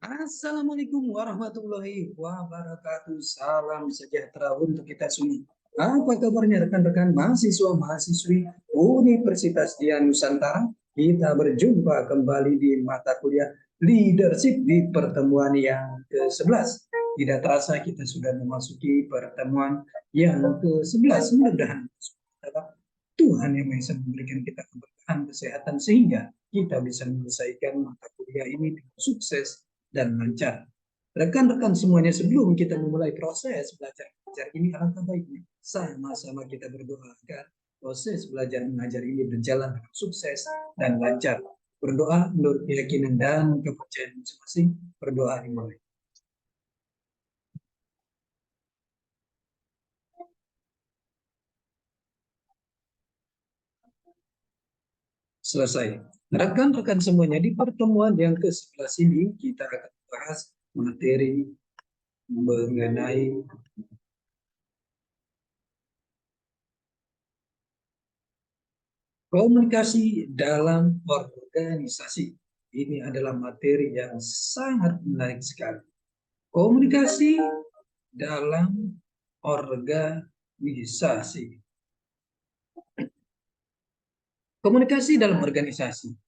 Assalamualaikum warahmatullahi wabarakatuh. Salam sejahtera untuk kita semua. Apa kabarnya rekan-rekan mahasiswa-mahasiswi Universitas Dian Nusantara? Kita berjumpa kembali di mata kuliah Leadership di pertemuan yang ke-11. Tidak terasa kita sudah memasuki pertemuan yang ke-11. Mudah-mudahan Tuhan yang Maha Esa memberikan kita keberkahan kesehatan sehingga kita bisa menyelesaikan mata kuliah ini dengan sukses dan lancar. Rekan-rekan semuanya, sebelum kita memulai proses belajar ini, alangkah baiknya sama-sama kita berdoa agar proses belajar mengajar ini berjalan dengan sukses dan lancar. Berdoa menurut keyakinan dan kepercayaan masing-masing. Berdoa dimulai. Selesai. Rekan-rekan semuanya, di pertemuan yang ke-11 ini kita akan bahas materi mengenai komunikasi dalam organisasi. Ini adalah materi yang sangat menarik sekali. Komunikasi dalam organisasi. Komunikasi dalam organisasi.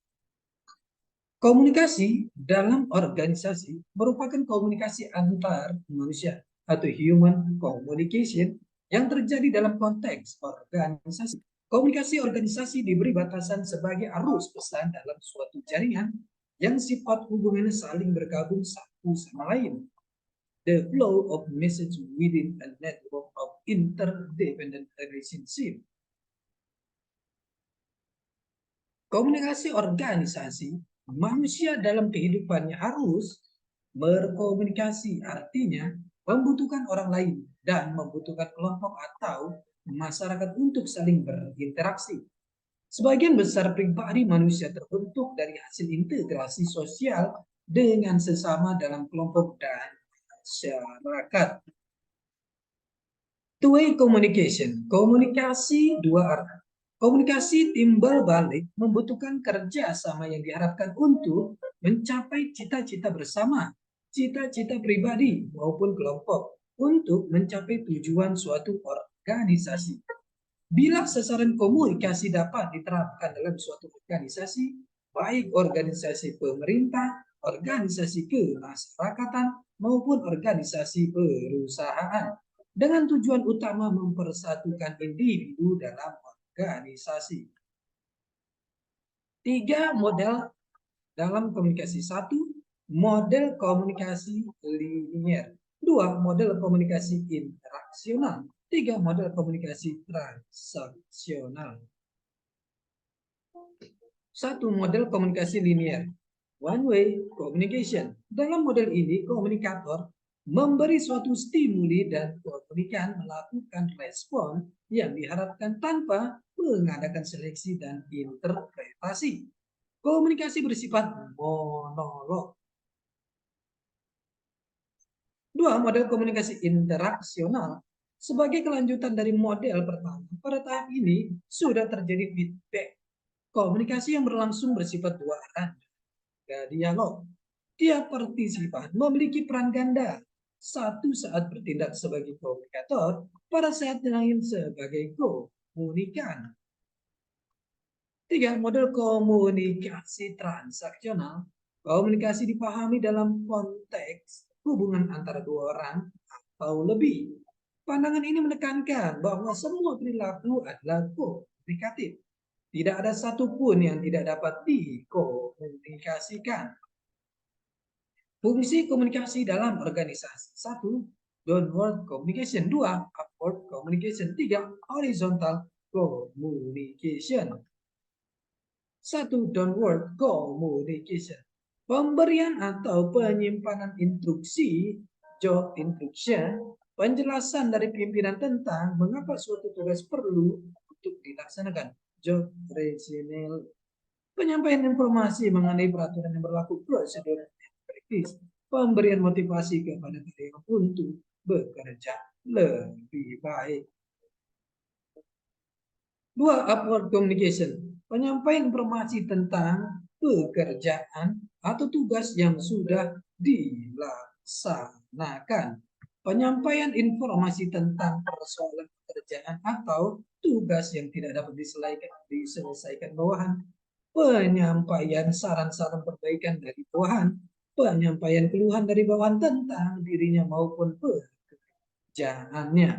Komunikasi dalam organisasi merupakan komunikasi antar manusia atau human communication yang terjadi dalam konteks organisasi. Komunikasi organisasi diberi batasan sebagai arus pesan dalam suatu jaringan yang sifat hubungannya saling bergabung satu sama lain. The flow of message within a network of interdependent relationship. Komunikasi organisasi, manusia dalam kehidupannya harus berkomunikasi, artinya membutuhkan orang lain dan membutuhkan kelompok atau masyarakat untuk saling berinteraksi. Sebagian besar pribadi manusia terbentuk dari hasil integrasi sosial dengan sesama dalam kelompok dan masyarakat. Two-way communication, komunikasi dua arah. Komunikasi timbal balik membutuhkan kerja sama yang diharapkan untuk mencapai cita-cita bersama, cita-cita pribadi maupun kelompok untuk mencapai tujuan suatu organisasi. Bila sasaran komunikasi dapat diterapkan dalam suatu organisasi, baik organisasi pemerintah, organisasi kemasyarakatan, maupun organisasi perusahaan, dengan tujuan utama mempersatukan individu dalam organisasi. 3 model dalam komunikasi. 1, model komunikasi linier. 2, model komunikasi interaksional. 3, model komunikasi transaksional. 1, model komunikasi linier. One way communication. Dalam model ini, komunikator memberi suatu stimuli dan komunikan melakukan respon yang diharapkan tanpa mengadakan seleksi dan interpretasi. Komunikasi bersifat monolog. 2, model komunikasi interaksional. Sebagai kelanjutan dari model pertama, pada tahap ini sudah terjadi feedback. Komunikasi yang berlangsung bersifat dua arah. Dialog. Tiap partisipan memiliki peran ganda. Satu saat bertindak sebagai komunikator, pada saat lain sebagai komunikan. 3, model komunikasi transaksional. Komunikasi dipahami dalam konteks hubungan antara dua orang atau lebih. Pandangan ini menekankan bahwa semua perilaku adalah komunikatif. Tidak ada satupun yang tidak dapat dikomunikasikan. Fungsi komunikasi dalam organisasi. 1, downward communication. 2, upward communication. 3, horizontal communication. 1, downward communication. Pemberian atau penyimpanan instruksi, job instruction, penjelasan dari pimpinan tentang mengapa suatu tugas perlu untuk dilaksanakan, job rationale. Penyampaian informasi mengenai peraturan yang berlaku, prosedur praktis, pemberian motivasi kepada karyawan untuk bekerja lebih baik. 2, upward communication, penyampaian informasi tentang pekerjaan atau tugas yang sudah dilaksanakan. Penyampaian informasi tentang persoalan pekerjaan atau tugas yang tidak dapat diselesaikan bawahan, penyampaian saran-saran perbaikan dari bawahan, penyampaian keluhan dari bawahan tentang dirinya maupun pekerjaannya.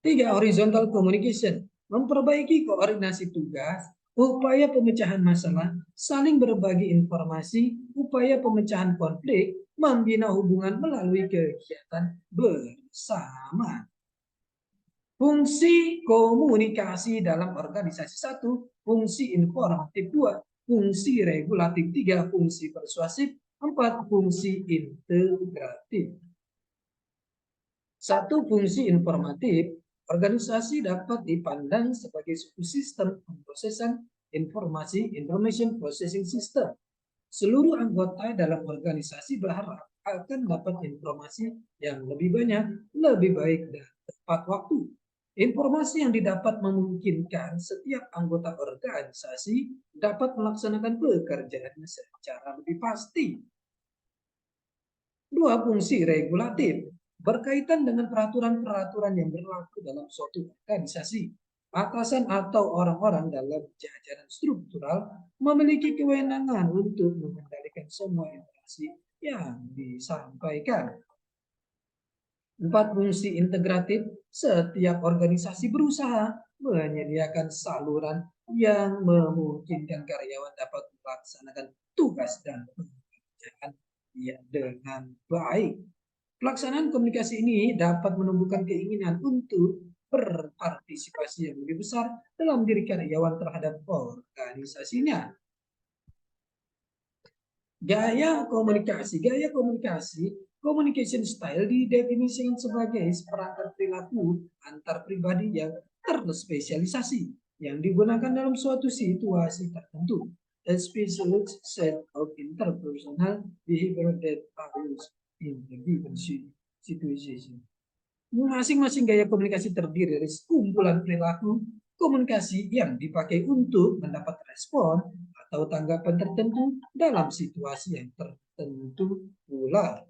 3. Horizontal communication, memperbaiki koordinasi tugas, upaya pemecahan masalah, saling berbagi informasi, upaya pemecahan konflik, membina hubungan melalui kegiatan bersama. Fungsi komunikasi dalam organisasi 1, fungsi informatif 2, fungsi regulatif 3, fungsi persuasif 4, fungsi integratif. 1. Fungsi informatif. Organisasi dapat dipandang sebagai suatu sistem pemrosesan informasi, information processing system. Seluruh anggota dalam organisasi berharap akan dapat informasi yang lebih banyak, lebih baik, dan tepat waktu. Informasi yang didapat memungkinkan setiap anggota organisasi dapat melaksanakan pekerjaannya secara lebih pasti. 2. Fungsi regulatif. Berkaitan dengan peraturan-peraturan yang berlaku dalam suatu organisasi, atasan atau orang-orang dalam jajaran struktural memiliki kewenangan untuk mengendalikan semua informasi yang disampaikan. 4. Fungsi integratif. Setiap organisasi berusaha menyediakan saluran yang memungkinkan karyawan dapat melaksanakan tugas dan pekerjaan dengan baik. Pelaksanaan komunikasi ini dapat menumbuhkan keinginan untuk berpartisipasi yang lebih besar dalam diri karyawan terhadap organisasinya. Gaya komunikasi. Gaya komunikasi, communication style, didefinisikan sebagai seperangkat perilaku antar pribadi yang terspesialisasi yang digunakan dalam suatu situasi tertentu. A special set of interpersonal behavior that are used in the given situation. Masing-masing gaya komunikasi terdiri dari sekumpulan perilaku komunikasi yang dipakai untuk mendapat respon atau tanggapan tertentu dalam situasi yang tertentu pula.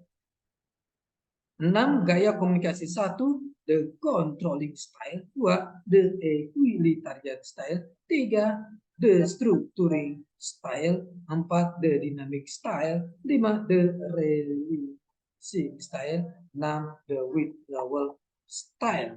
6. Gaya komunikasi 1, the controlling style. 2, the equalitarian style. 3, the structuring style. 4, the dynamic style. 5, the releasing style. 6, the withdrawal style.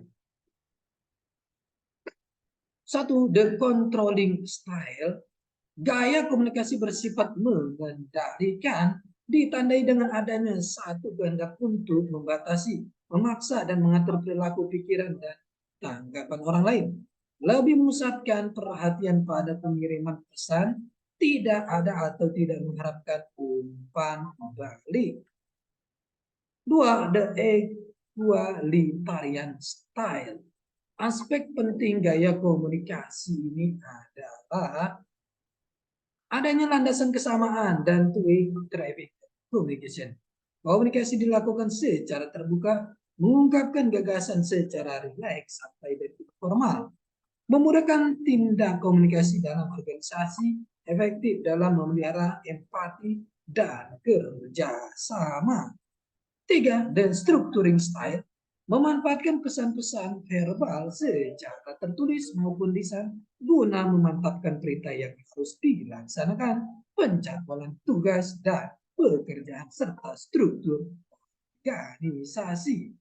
1. The controlling style. Gaya komunikasi bersifat mengendalikan, ditandai dengan adanya satu kehendak untuk membatasi, memaksa, dan mengatur perilaku, pikiran, dan tanggapan orang lain. Lebih memusatkan perhatian pada pengiriman pesan, tidak ada atau tidak mengharapkan umpan balik. 2. The equalitarian style. Aspek penting gaya komunikasi ini adalah adanya landasan kesamaan dan two-way traffic communication. Komunikasi dilakukan secara terbuka, mengungkapkan gagasan secara rileks sampai detik formal, memudahkan tindak komunikasi dalam organisasi, efektif dalam memelihara empati dan kerjasama. 3. The structuring style, memanfaatkan pesan-pesan verbal secara tertulis maupun lisan guna memantapkan perintah yang harus dilaksanakan, penjadwalan tugas dan pekerjaan serta struktur organisasi.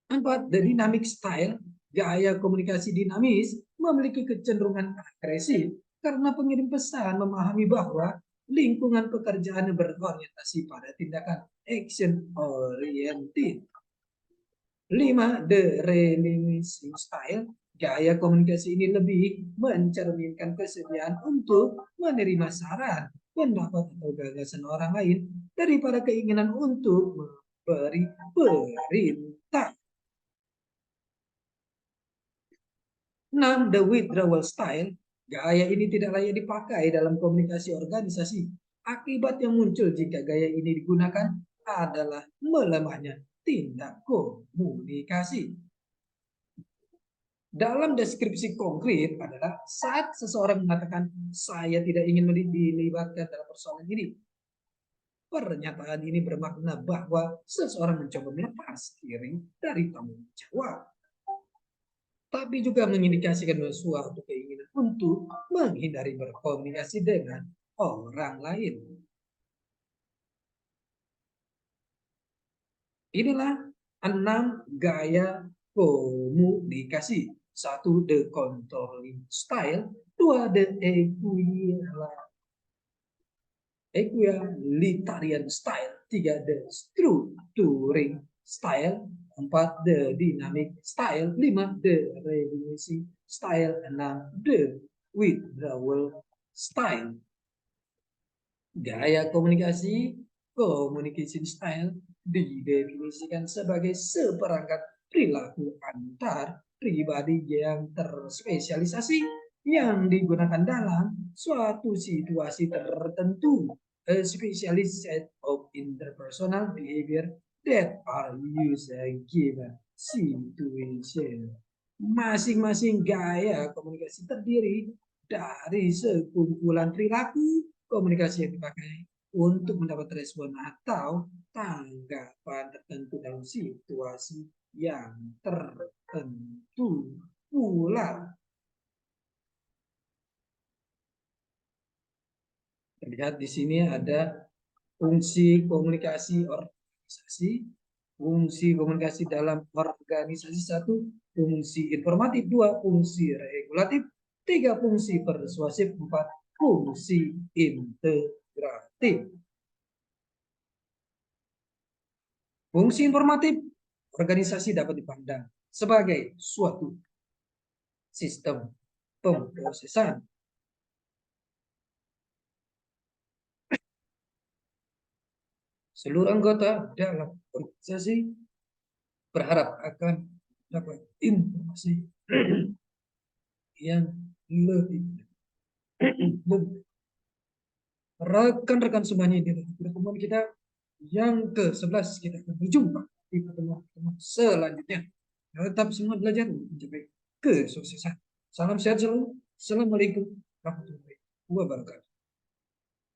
4. The dynamic style, gaya komunikasi dinamis memiliki kecenderungan agresif karena pengirim pesan memahami bahwa lingkungan pekerjaan berorientasi pada tindakan action oriented. 5. The releasing style, gaya komunikasi ini lebih mencerminkan kesediaan untuk menerima saran, pendapat, atau gagasan orang lain daripada keinginan untuk memberi perintah. 6. The withdrawal style, gaya ini tidak layak dipakai dalam komunikasi organisasi. Akibat yang muncul jika gaya ini digunakan adalah melemahnya tindak komunikasi. Dalam deskripsi konkret adalah saat seseorang mengatakan saya tidak ingin dilibatkan dalam persoalan ini. Pernyataan ini bermakna bahwa seseorang mencoba melepas diri dari tanggung jawab, tapi juga mengindikasikan suatu keinginan untuk menghindari berkomunikasi dengan orang lain. Inilah 6 gaya komunikasi. 1. The controlling style. 2. The equalitarian style. 3. The structuring style. 4. The dynamic style. 5. The reducing style. 6. The withdrawal style. Gaya komunikasi, communication style, didefinisikan sebagai seperangkat perilaku antar pribadi yang terspesialisasi yang digunakan dalam suatu situasi tertentu. A specialist set of interpersonal behavior that are used in given situation. Masing-masing gaya komunikasi terdiri dari sekumpulan perilaku komunikasi yang dipakai untuk mendapat respon atau tanggapan tertentu dalam situasi yang tertentu pula. Terlihat di sini ada fungsi komunikasi organisasi, fungsi komunikasi dalam organisasi 1, fungsi informatif 2, fungsi regulatif 3, fungsi persuasif 4, fungsi integratif. Fungsi informatif organisasi dapat dipandang sebagai suatu sistem pemrosesan seluruh anggota dalam organisasi berharap akan dapat informasi yang lebih rekan-rekan semuanya di pertemuan kita yang ke-11 kita akan berjumpa di pertemuan selanjutnya. Tetap semua belajar mencapai kesuksesan. Salam sehat selalu. Assalamualaikum warahmatullahi wabarakatuh.